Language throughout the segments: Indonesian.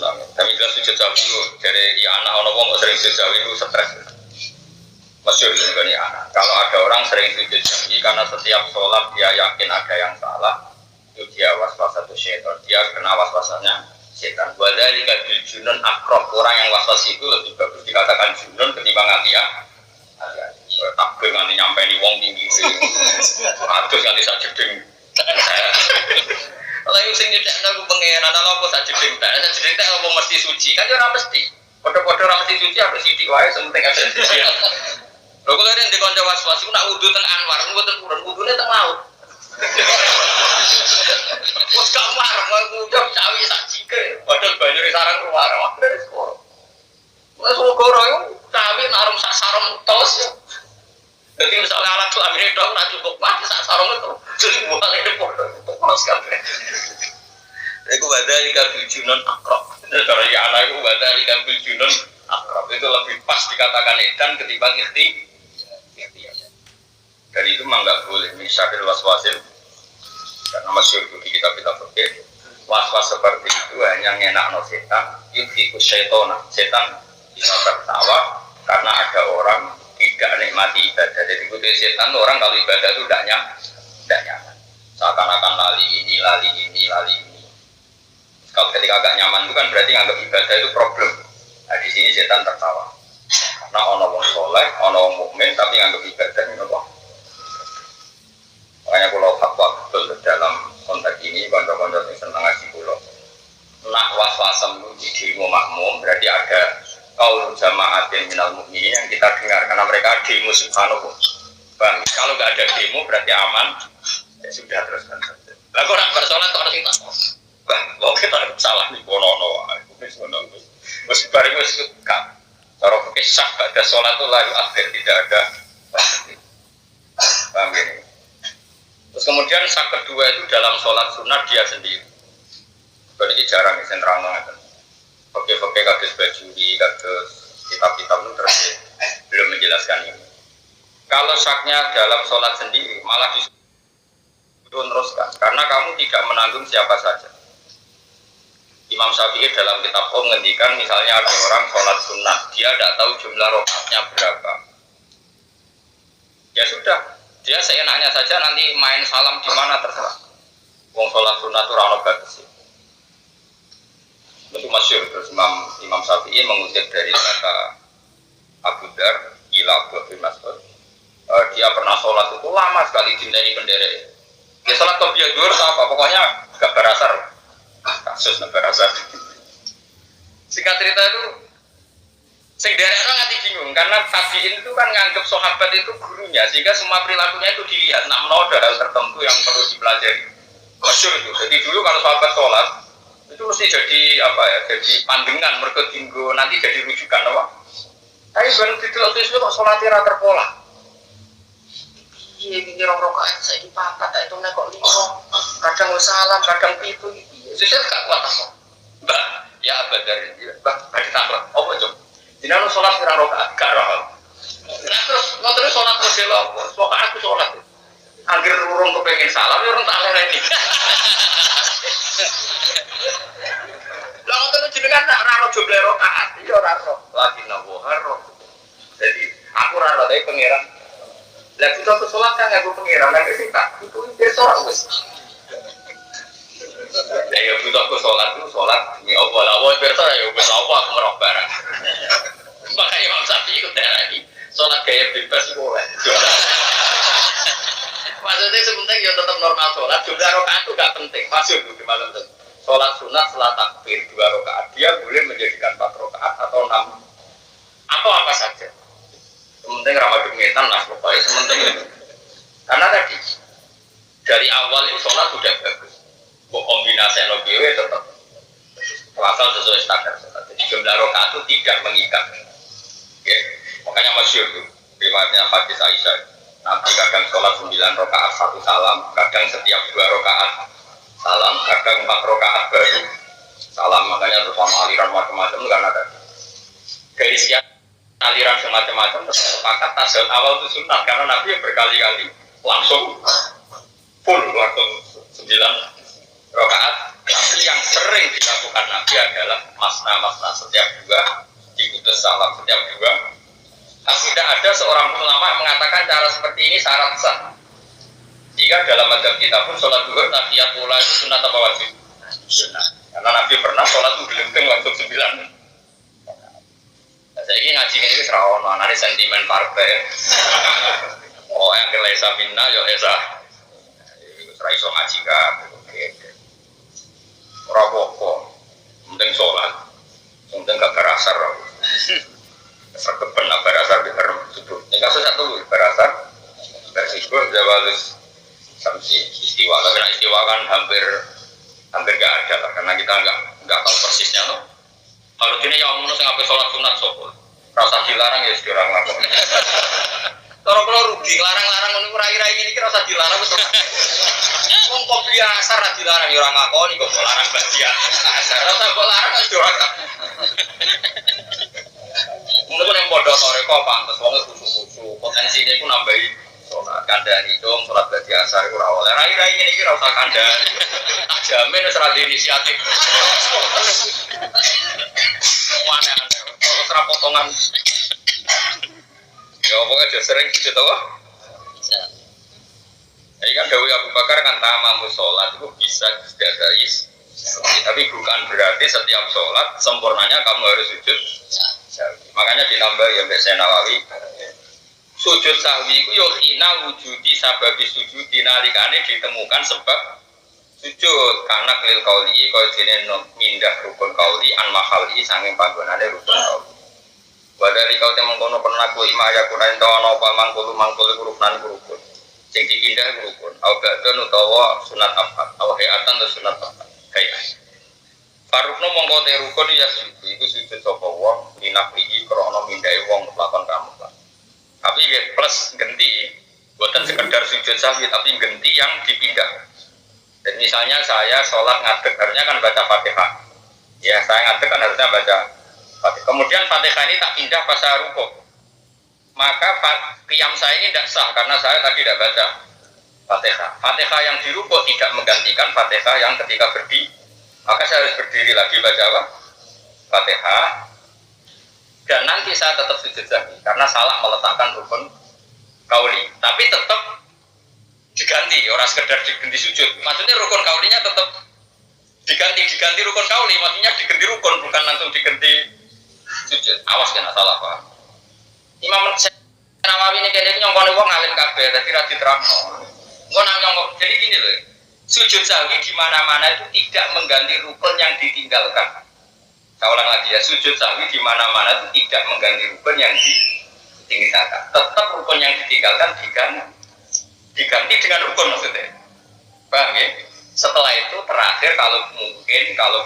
nangis. Tapi jelas sujud sawi itu dari anak orang kok sering sujud sawi itu stres. Masyhur juga nih anak. Kalau ada orang sering sujud sawi karena setiap sholat dia yakin ada yang salah, itu dia waswas satu syaitan. Dia kena waswasannya setan. Wadhalika bil junun akrab. Orang yang waswas itu lebih bagus dikatakan junun ketimbang atia. Takbir nanti nyampe di wong tinggi. Atus nanti saya jeding. Kalau yang sing nyedek aku pengeran, kalau aku tak jeding tak aku mesti suci. Kan ora mesti. Padha-padha ora mesti suci apa sithik wae sementing ada suci. Lho kok leren di kanca was-was iku nak wudu teng Anwar, mboten purun wudune teng laut. Wes kamar, aku udah cawi sak jike. Padahal banyu di sarang keluar, akhirnya sekolah. Wes ukara yo cawi narum sak sarung tos. Jadi misalnya alat kelamin itu nak cukup mati sak sarung itu. Jadi bukan itu polos kabeh. Iku wadhalika bil junun akrab. Kalau ya anak itu wadhalika bil junun akrab itu lebih pas dikatakan edan ketimbang ikhti. Dan itu memang nggak boleh misalnya waswasin. Karena masyhur di kitab-kitab fikih waswas seperti itu hanya ngenakno setan, yufiku syaitona. Setan bisa tertawa karena ada orang tidak nikmati ibadah. Jadi itu setan orang kalau ibadah itu tidak nyaman. Seakan-akan lali ini. Kalau ketika agak nyaman itu kan berarti nganggap ibadah itu problem. Nah di sini setan tertawa. Karena ono wong soleh, ono wong mukmin tapi nganggap ibadah itu apa? Makanya kalau fatwa betul dalam konteks ini kanca-kanca yang senang ngaji kula. Nak was-wasem di demo makmum berarti ada qaul jama'atin minal mukminin yang kita dengar karena mereka demo subhanallah. Bang, kalau enggak ada demo berarti aman. Ya sudah teruskan saja. Lah kok nak bersolat kok harus kita. Bang, kok kita salah nih kono-kono. Wis bareng wis kan. Cara fikih sah ada salat itu lalu akhir tidak ada. Paham ini? Terus kemudian sak kedua itu dalam sholat sunnah dia sendiri. Jadi ini jarang ya, sentral banget. Oke, kados bajuri, kados kitab-kitab itu terus belum menjelaskan ini. Kalau saknya dalam sholat sendiri malah disuruh teruskan, karena kamu tidak menanggung siapa saja. Imam Syafi'i dalam kitab menghentikan misalnya ada orang sholat sunnah, dia tidak tahu jumlah rakaatnya berapa. Ya sudah. Dia seenaknya saja nanti main salam di mana terserah. Wong sholat sunnah itu rano bagus. Itu masyhur terus Imam Syafi'i mengutip dari kata Abu Dar, ila Abu Mas'ud. Dia pernah sholat itu lama sekali dinteni bendera. Dia sholat kebiadur apa? Pokoknya gak berasar. Kasus gak berasar. Singkat cerita itu sing derekno nganti bingung karena tabiin itu kan nganggep sahabat itu gurunya sehingga semua perilakunya itu dilihat nak menawa ada hal tertentu yang perlu dipelajari. Masyhur itu. Jadi dulu kalau sahabat sholat itu mesti jadi apa ya? Jadi pandangan mergo dinggo nanti jadi rujukan apa? Tapi baru didelok itu kok sholatnya ra terpola. Iya iki rakaat saiki papat itu nek kok 5. Kadang salam, kadang 7 iki. Sesuk gak kuat apa. Mbak, ya abadar iki. Mbak, bagi taklak. Apa coba? Dina lu sholat pirang rakaat gak roh. Nah terus ngoten sholat model apa? Pokoke aku sholat. Angger urung kepengin salam ya urung tak lereni. Lah ngoten jenengan nak ora jumlah rakaat ya ora roh. Lagi nabuhar roh. Jadi aku ora roh tapi pangeran. Lah kita tuh sholat kan aku pangeran nek sing tak itu besok wis. Ya butuh aku sholat demi Allah lah. Wah berarti ya wis apa aku merok barang. Makanya Imam Syafi'i ikut darah ini sholat gaya bebas boleh. Maksudnya sebentar ya tetap normal sholat. Jumlah rakaat itu gak penting. Maksud itu gimana tuh? Sholat sunat setelah takbir 2 rakaat dia boleh menjadikan 4 rakaat atau 6 atau apa saja. Sementing Ramadan ngetan lah pokoknya sementing itu. Karena tadi dari awal itu sholat sudah bagus. Buat kombinasi NOBW tetap asal sesuai standar sholat. Jadi jumlah rakaat itu tidak mengikat. Oke, makanya masyhur tuh riwayatnya hadis Aisyah. Nabi kadang sholat 9 rakaat 1 salam, kadang setiap 2 rakaat salam, kadang 4 rakaat baru salam. Makanya terus sama aliran macam-macam itu kan ada. Dari sekian aliran semacam-macam terus sepakat tasawuf awal itu sunnah karena Nabi berkali-kali langsung full waktu 9 rakaat. Tapi yang sering dilakukan Nabi adalah masna setiap dua, diputus salam setiap dua. Tapi tidak ada seorang ulama mengatakan cara seperti ini syarat sah. Jika dalam mazhab kita pun sholat duhur tahiyat ula itu sunat apa wajib? Sunat. Karena Nabi pernah sholat itu gelenteng waktu 9. Nah, saya ini ngaji ini serawan, nanti sentimen partai. Oh yang kelesa minna yo esa. Serai so ngaji kan. Rawopo, penting sholat, penting gak berasar. Serkepen lah berasar di dalam subuh. Ini kasus satu berasar, bersibuk jawalus samsi istiwa. Karena istiwa kan hampir gak ada lah, karena kita nggak tahu persisnya loh. Kalau gini yang menurut ngapain sholat sunat sopul, rasa dilarang ya sekarang lapor. Kalau rugi larang-larang menurut rai-rai ini kira rasa dilarang betul. Wong kok biasa ra dilarang ya ora ngakoni kok larang bagian. Asar rasa kok larang aja ora. Mungkin yang bodoh toreko pantes wong khusus-khusus potensine iku nambahi salat kandhani dong salat bagi asar iku ora oleh. Rai-rai ini iki ora usah kandhani. Tak jamin wis ra di inisiatif. Aneh-aneh. Terus ra potongan. Ya pokoknya dia sering gitu tau. Ini kan Dawi Abu Bakar kan tamamu sholat itu bisa guys. Tapi bukan berarti setiap sholat sempurnanya kamu harus sujud. Makanya ditambah ya Mbak Nawawi. Sujud sahwi itu yohina wujudi sababi sujud dinalikane ditemukan sebab sujud karena kelil kauli kau jenis mindah rukun kauli an mahali sanging panggonane rukun kauli. Wadari kau temang kono pernah ku imaya kunain tawana apa mangkulu ruknan rukun. Sing dipindah rukun, au badon utawa sunat apa, au hayatan atau sunat apa, kayak. Farukno mongko te rukun ya iku sujud sapa wong minaflihi krana mindhae wong lakon kamu. Tapi ya plus genti, bukan sekedar sujud sahwi tapi genti yang dipindah. Dan misalnya saya sholat ngadeg harusnya kan baca Fatihah. Ya saya ngadeg kan harusnya baca Fatihah. Kemudian Fatihah ini tak pindah pas saya rukuk. Maka qiyam saya ini tidak sah karena saya tadi tidak baca Fatihah. Fatihah yang dirukuk tidak menggantikan Fatihah yang ketika berdiri. Maka saya harus berdiri lagi baca apa? Fatihah. Dan nanti saya tetap sujud lagi karena salah meletakkan rukun kauli. Tapi tetap diganti, orang sekedar diganti sujud. Maksudnya rukun kaulinya tetap diganti rukun kauli. Maksudnya diganti rukun bukan langsung diganti sujud. Awas kena salah paham. Imam Nawawi ini kayaknya nyongkone wong ngalim kabeh, dadi ra diterangno. Engko nang nyongkok. Jadi gini loh. Sujud sahwi di mana-mana itu tidak mengganti rukun yang ditinggalkan. Saya ulang lagi ya, sujud sahwi di mana-mana itu tidak mengganti rukun yang ditinggalkan. Tetap rukun yang ditinggalkan diganti dengan rukun maksudnya. Paham ya? Setelah itu terakhir kalau mungkin kalau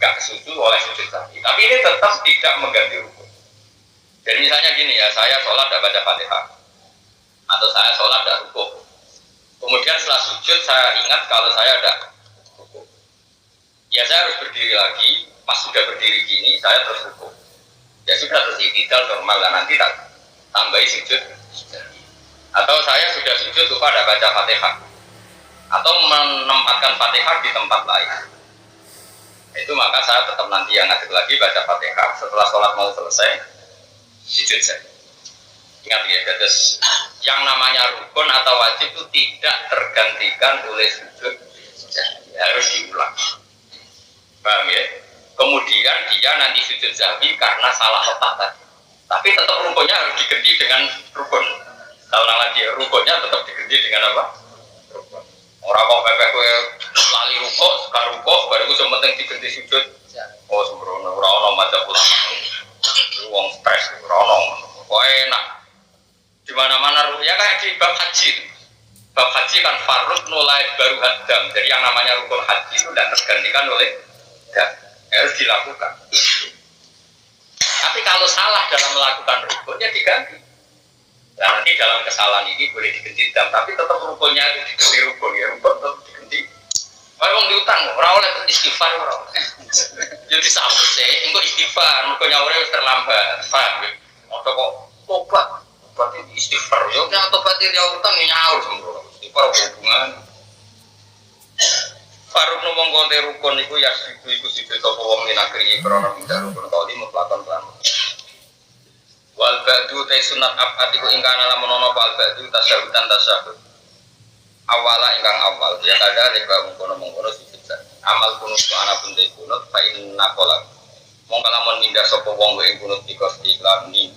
nggak kesusu oleh sujud sahwi. Tapi ini tetap tidak mengganti rukun. Jadi misalnya gini ya, saya sholat tidak baca Fatihah atau saya sholat tidak rukuk. Kemudian setelah sujud saya ingat kalau saya tidak rukuk. Ya saya harus berdiri lagi. Pas sudah berdiri gini, saya terus rukuk. Ya sudah terus iktidal normal lah, nanti tak tambahi sujud. Atau saya sudah sujud lupa tidak baca Fatihah atau menempatkan Fatihah di tempat lain. Itu maka saya tetap nanti yang ngadeg lagi baca Fatihah setelah sholat mau selesai. Sujud saja. Ingat ya, terus yang namanya rukun atau wajib itu tidak tergantikan oleh sujud, harus diulang. Paham ya? Kemudian dia nanti sujud sahwi karena salah letak tadi. Tapi tetap rukunnya harus diganti dengan rukun. Kalau lagi rukunnya tetap diganti dengan apa? Rukun. Orang kok pepeh kowe lali rukuk, sekarang rukuk, baru itu penting diganti sujud. Oh sembrono, orang macam ulama. Wong stres, ronong, kok enak. Di mana-mana ya kayak di bab haji. Bab haji kan farud nulai baru hadam. Jadi yang namanya rukun haji itu tidak tergantikan oleh dan harus dilakukan. Tapi kalau salah dalam melakukan rukun ya diganti. Nah, nanti dalam kesalahan ini boleh diganti dam, tapi tetap rukunnya itu diganti rukun ya, rukun tetap diganti. Kalau orang diutang, orang oleh istighfar orang. Jadi sampai sih, engkau istighfar, rukunnya orang terlambat, paham? Atau kok tobat, berarti istighfar. Ya kan tobat dia utang nyaur semua. Istighfar hubungan. Faruk nomong kote te rukun iku ya iku sujud sapa wong minakri krana pindah rukun kali mutlakon lan. Wal ba'du ta sunat abad iku ingkang lamun ana wal ba'du tasawutan tasawuf. Awala ingkang awal ya kada leba mengkono sujud. Amal kunut ana pun te kunut fa inna qala. Mongko lamun mindah sapa wong ing kunut dikos iklan ni